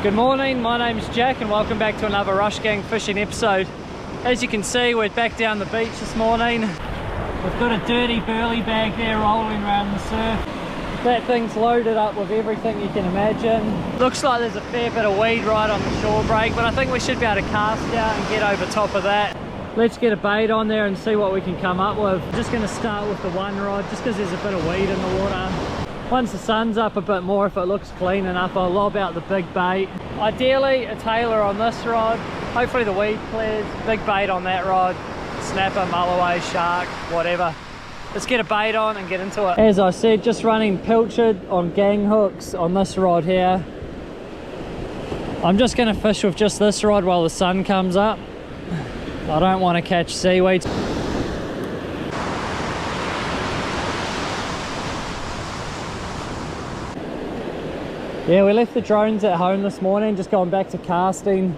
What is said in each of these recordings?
Good morning, my name's Jack and welcome back to another Rush Gang Fishing episode. As you can see, we're back down the beach this morning. We've got a dirty burley bag there rolling around the surf. That thing's loaded up with everything you can imagine. Looks like there's a fair bit of weed right on the shore break, but I think we should be able to cast out and get over top of that. Let's get a bait on there and see what we can come up with. I'm just going to start with the one rod just because there's a bit of weed in the water. Once the sun's up a bit more, if it looks clean enough, I'll lob out the big bait. Ideally a Tailor on this rod. Hopefully the weed clears. Big bait on that rod. Snapper, mulloway, shark, whatever. Let's get a bait on and get into it. As I said, just running pilchard on gang hooks on this rod here. I'm just going to fish with just this rod while the sun comes up. I don't want to catch seaweed. Yeah, we left the drones at home this morning, just going back to casting.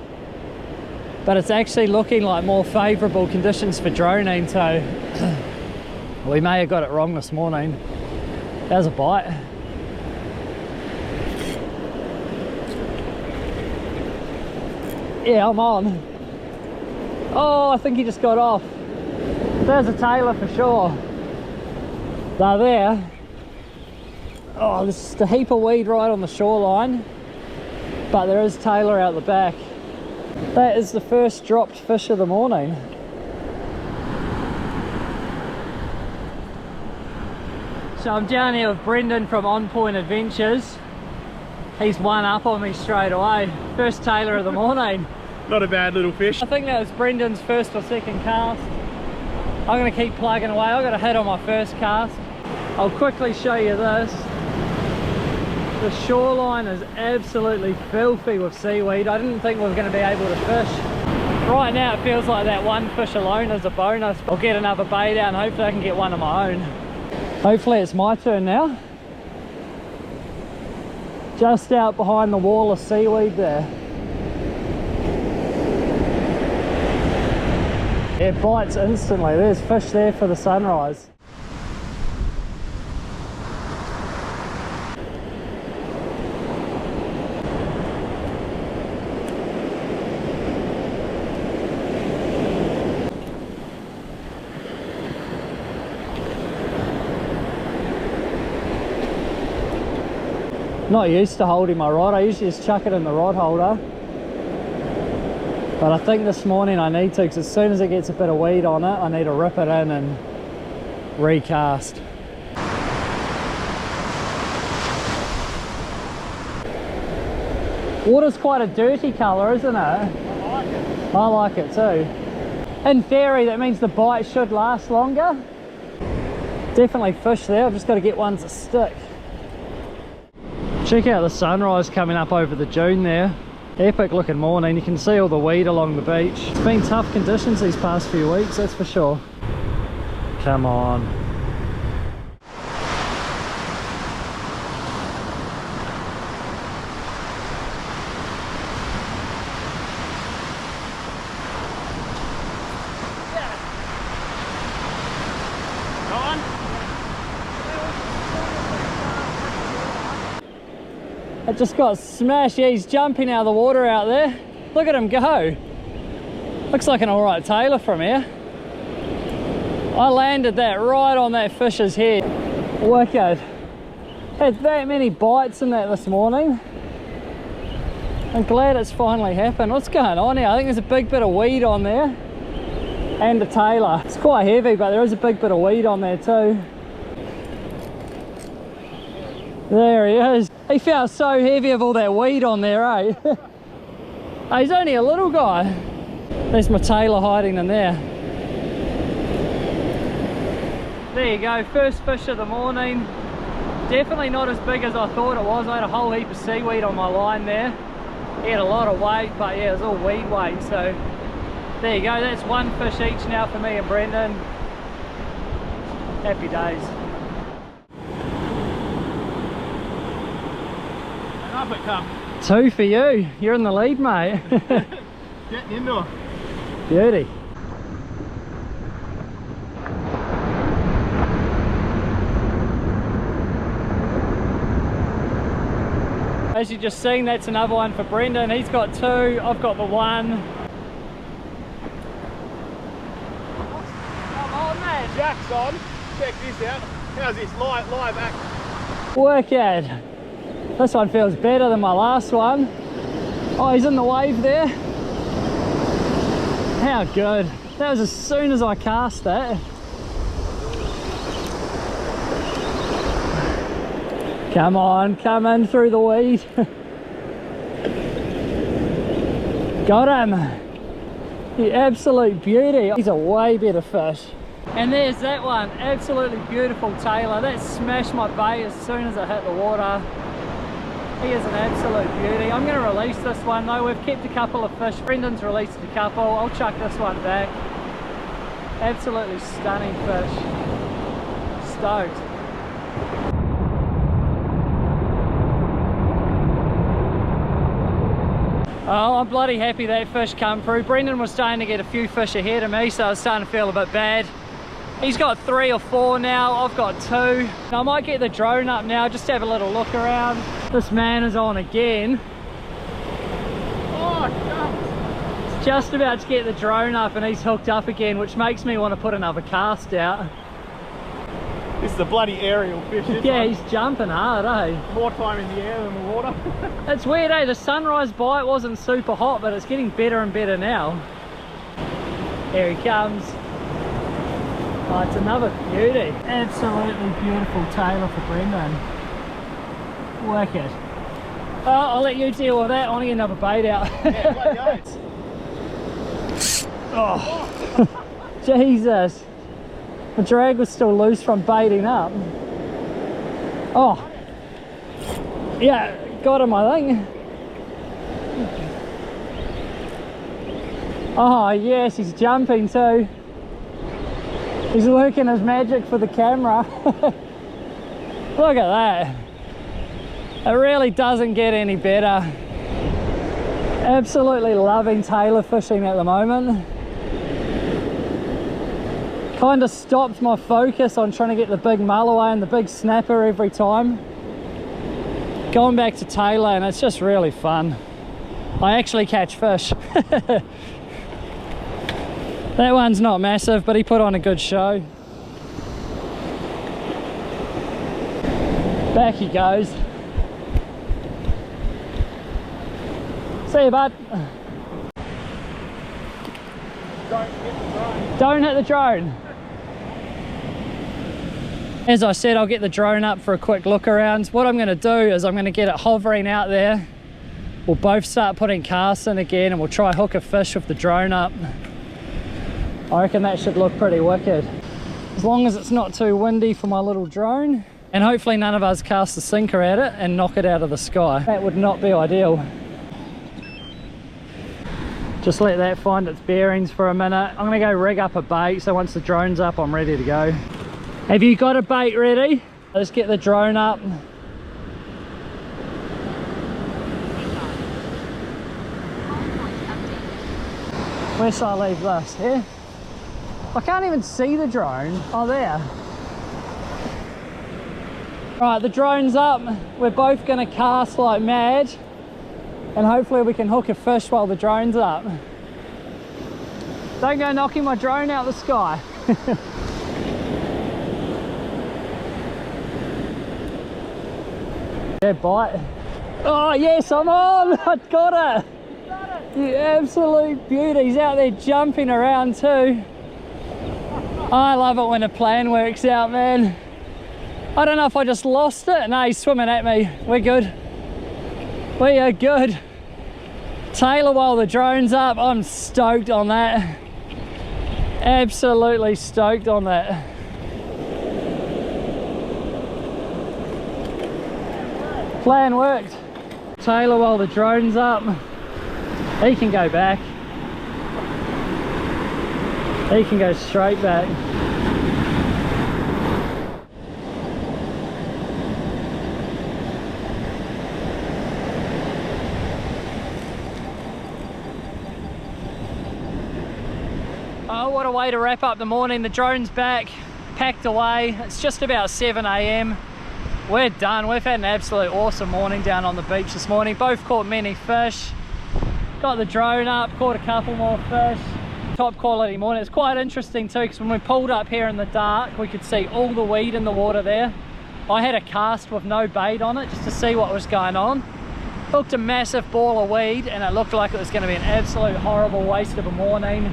But it's actually looking like more favourable conditions for droning, so we may have got it wrong this morning. There's a bite. Yeah, I'm on. Oh, I think he just got off. There's a Tailor for sure. They're there. Oh, there's just a heap of weed right on the shoreline, but there is Tailor out the back. That is the first dropped fish of the morning. So I'm down here with Brendon from On Point Adventures. He's one up on me straight away. First Tailor of the morning. Not a bad little fish. I think that was Brendon's first or second cast. I'm going to keep plugging away. I got a hit on my first cast. I'll quickly show you this. The shoreline is absolutely filthy with seaweed. I didn't think we were going to be able to fish. Right now it feels like that one fish alone is a bonus. I'll get another bait out and hopefully I can get one of my own. Hopefully it's my turn now. Just out behind the wall of seaweed there. It bites instantly. There's fish there for the sunrise. Not used to holding my rod. I usually just chuck it in the rod holder. But I think this morning I need to, because as soon as it gets a bit of weed on it, I need to rip it in and recast. Water's quite a dirty colour, isn't it? I like it. I like it too. In theory, that means the bite should last longer. Definitely fish there. I've just got to get one to stick. Check out the sunrise coming up over the dune there. Epic looking morning. You can see all the weed along the beach. It's been tough conditions these past few weeks, that's for sure. Come on. It just got smashed. Yeah, he's jumping out of the water out there. Look at him go. Looks like an alright Tailor from here. I landed that right on that fish's head. Wicked. Had that many bites in that this morning. I'm glad it's finally happened. What's going on here? I think there's a big bit of weed on there. And a Tailor. It's quite heavy, but there is a big bit of weed on there too. There he is. He felt so heavy of all that weed on there, eh? He's only a little guy. There's my Tailor hiding in there. There you go, first fish of the morning. Definitely not as big as I thought it was. I had a whole heap of seaweed on my line there. He had a lot of weight, but yeah, it was all weed weight. So there you go, that's one fish each now for me and Brendon. Happy days. Up it come. Two for you. You're in the lead, mate. Getting into it. Beauty. As you just seen, that's another one for Brendon. He's got 2, I've got the 1. Come on, man. Jack's on. Check this out. How's this? Live act. Work out. This one feels better than my last one. Oh, he's in the wave there. How good. That was as soon as I cast that. Come on, come in through the weed. Got him. The absolute beauty. He's a way better fish. And there's that one, absolutely beautiful Tailor. That smashed my bait as soon as it hit the water. He is an absolute beauty. I'm going to release this one though. We've kept a couple of fish. Brendon's released a couple. I'll chuck this one back. Absolutely stunning fish. Stoked. Oh, I'm bloody happy that fish come through. Brendon was starting to get a few fish ahead of me, so I was starting to feel a bit bad. He's got 3 or 4 now, I've got 2. I might get the drone up now, just to have a little look around. This man is on again. Oh, no. It's just about to get the drone up and he's hooked up again, which makes me want to put another cast out. This is a bloody aerial fish. Yeah, he's jumping hard, eh? More time in the air than the water. It's weird, eh? The sunrise bite wasn't super hot, but it's getting better and better now. Here he comes. Oh, it's another beauty. Absolutely beautiful Tailor for Brendon. Work it. Oh, I'll let you deal with that. I want to get another bait out. Yeah, bloody oath. Oh, Jesus. The drag was still loose from baiting up. Oh, yeah, got him, I think. Oh, yes, he's jumping too. He's working his magic for the camera. Look at that. It really doesn't get any better. Absolutely loving Tailor fishing at the moment. Kind of stopped my focus on trying to get the big mulloway and the big snapper every time. Going back to Tailor and it's just really fun. I actually catch fish. That one's not massive, but he put on a good show. Back he goes. See you, bud. Don't hit the drone. As I said, I'll get the drone up for a quick look around. What I'm going to do is I'm going to get it hovering out there. We'll both start putting casts in again and we'll try hook a fish with the drone up. I reckon that should look pretty wicked. As long as it's not too windy for my little drone. And hopefully none of us cast a sinker at it and knock it out of the sky. That would not be ideal. Just let that find its bearings for a minute. I'm going to go rig up a bait, so once the drone's up I'm ready to go. Have you got a bait ready? Let's get the drone up. Where shall I leave this? Here? I can't even see the drone. Oh, there. Right, the drone's up. We're both going to cast like mad. And hopefully we can hook a fish while the drone's up. Don't go knocking my drone out of the sky. Yeah, bite. Oh yes, I'm on! I got it! You absolute beauty. He's out there jumping around too. I love it when a plan works out, man. I don't know if I just lost it. No, he's swimming at me. We're good. We are good. Tailor while the drone's up. I'm stoked on that. Absolutely stoked on that. Plan worked. Tailor while the drone's up. He can go back. He can go straight back. Oh, what a way to wrap up the morning. The drone's back, packed away. It's just about 7 AM. we're done. We've had an absolute awesome morning down on the beach this morning. Both caught many fish. Got the drone up, caught a couple more fish. Top quality morning. It's quite interesting too, because when we pulled up here in the dark, we could see all the weed in the water there. I had a cast with no bait on it just to see what was going on. Hooked a massive ball of weed and it looked like it was going to be an absolute horrible waste of a morning.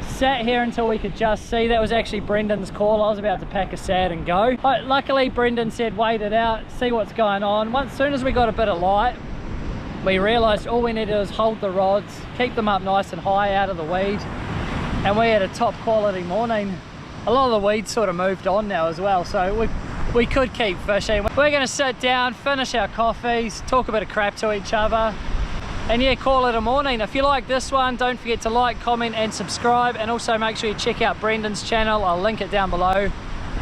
Sat here until we could just see. That was actually Brendon's call. I was about to pack a sad and go. But luckily Brendon said wait it out, see what's going on. As soon as we got a bit of light, we realised all we needed was hold the rods, keep them up nice and high out of the weed, and we had a top quality morning. A lot of the weeds sort of moved on now as well, so we could keep fishing. We're going to sit down, finish our coffees, talk a bit of crap to each other, and yeah, call it a morning. If you like this one, don't forget to like, comment and subscribe, and also make sure you check out Brendon's channel. I'll link it down below.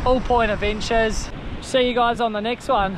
All Point Adventures. See you guys on the next one.